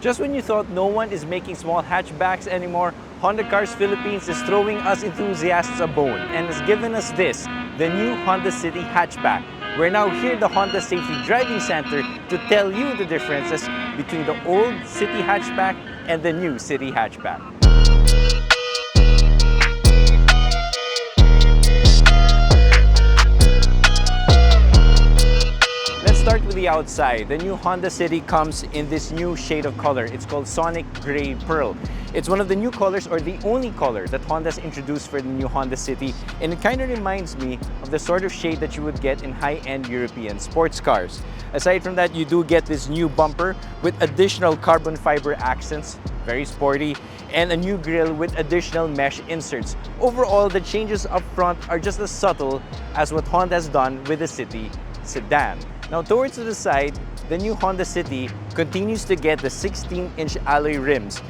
Just when you thought no one is making small hatchbacks anymore, Honda Cars Philippines is throwing us enthusiasts a bone and has given us this, the new Honda City Hatchback. We're now here at the Honda Safety Driving Center to tell you the differences between the old City Hatchback and the new City Hatchback. Start with the outside. The new Honda City comes in this new shade of color. It's called Sonic Gray Pearl. It's one of the new colors, or the only color that Honda's introduced for the new Honda City, and it kind of reminds me of the sort of shade that you would get in high-end European sports cars. Aside from that, you do get this new bumper with additional carbon fiber accents, very sporty, and a new grille with additional mesh inserts. Overall, the changes up front are just as subtle as what Honda has done with the City sedan. Now, towards the side, the new Honda City continues to get the 16-inch alloy rims.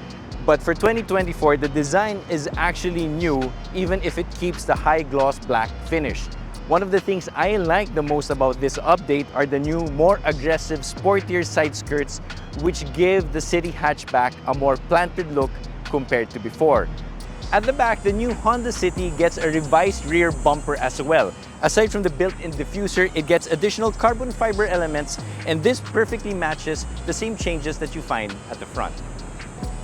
But for 2024, the design is actually new, even if it keeps the high gloss black finish. One of the things I like the most about this update are the new, more aggressive, sportier side skirts, which give the City Hatchback a more planted look compared to before. At the back, the new Honda City gets a revised rear bumper as well. Aside from the built-in diffuser, it gets additional carbon fiber elements, and this perfectly matches the same changes that you find at the front.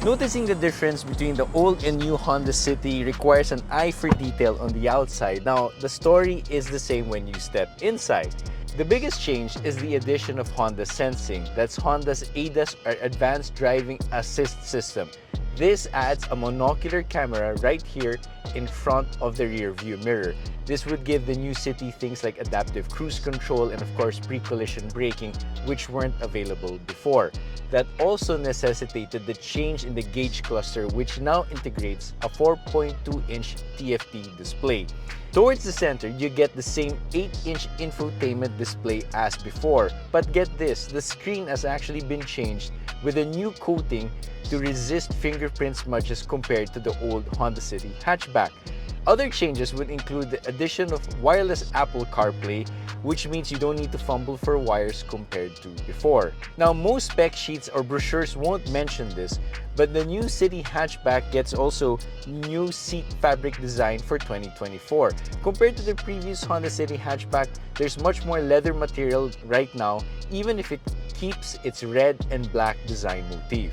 Noticing the difference between the old and new Honda City requires an eye for detail on the outside. Now, the story is the same when you step inside. The biggest change is the addition of Honda Sensing. That's Honda's ADAS, or Advanced Driving Assist System. This adds a monocular camera right here in front of the rear view mirror. This would give the new City things like adaptive cruise control and of course pre-collision braking, which weren't available before. That also necessitated the change in the gauge cluster, which now integrates a 4.2-inch TFT display. Towards the center, you get the same 8-inch infotainment display as before. But get this, the screen has actually been changed with a new coating to resist fingerprint smudges compared to the old Honda City Hatchback. Other changes would include the addition of wireless Apple CarPlay, which means you don't need to fumble for wires compared to before. Now, most spec sheets or brochures won't mention this, but the new City Hatchback gets also new seat fabric design for 2024. Compared to the previous Honda City Hatchback, there's much more leather material right now, even if it keeps its red and black design motif.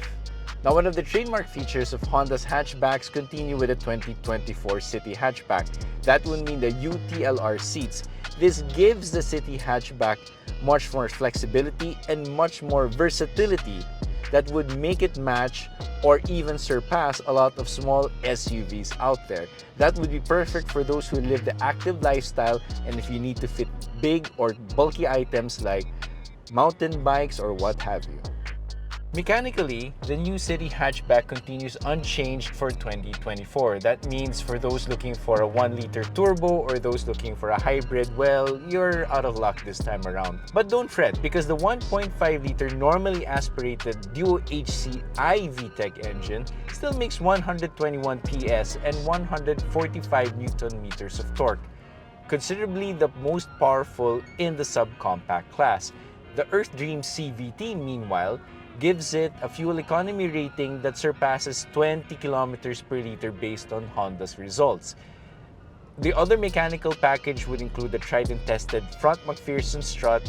Now, one of the trademark features of Honda's hatchbacks continue with the 2024 City Hatchback. That would mean the UTLR seats. This gives the City Hatchback much more flexibility and much more versatility that would make it match or even surpass a lot of small SUVs out there. That would be perfect for those who live the active lifestyle and if you need to fit big or bulky items like mountain bikes or what have you. Mechanically, the new City Hatchback continues unchanged for 2024. That means for those looking for a 1-liter turbo or those looking for a hybrid, well, you're out of luck this time around. But don't fret, because the 1.5-liter normally aspirated Duo HC VTEC engine still makes 121 PS and 145 Newton-meters of torque, considerably the most powerful in the subcompact class. The Earth Dream CVT, meanwhile, gives it a fuel economy rating that surpasses 20 kilometers per liter based on Honda's results. The other mechanical package would include the tried and tested front McPherson strut,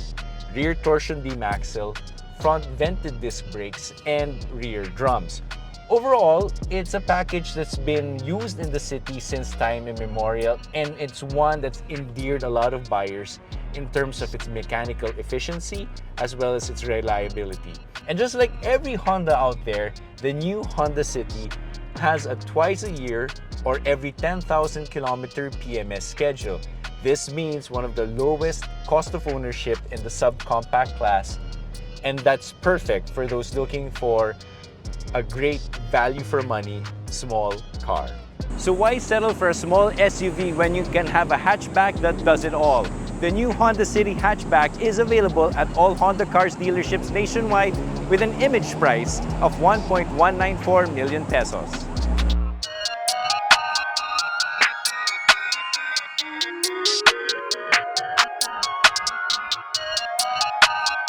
rear torsion beam axle, front vented disc brakes, and rear drums. Overall, it's a package that's been used in the city since time immemorial, and it's one that's endeared a lot of buyers in terms of its mechanical efficiency as well as its reliability. And just like every Honda out there, the new Honda City has a twice-a-year or every 10,000 kilometer PMS schedule. This means one of the lowest cost of ownership in the subcompact class, and that's perfect for those looking for a great value for money small car. So why settle for a small SUV when you can have a hatchback that does it all? The new Honda City Hatchback is available at all Honda Cars dealerships nationwide with an image price of 1.194 million pesos.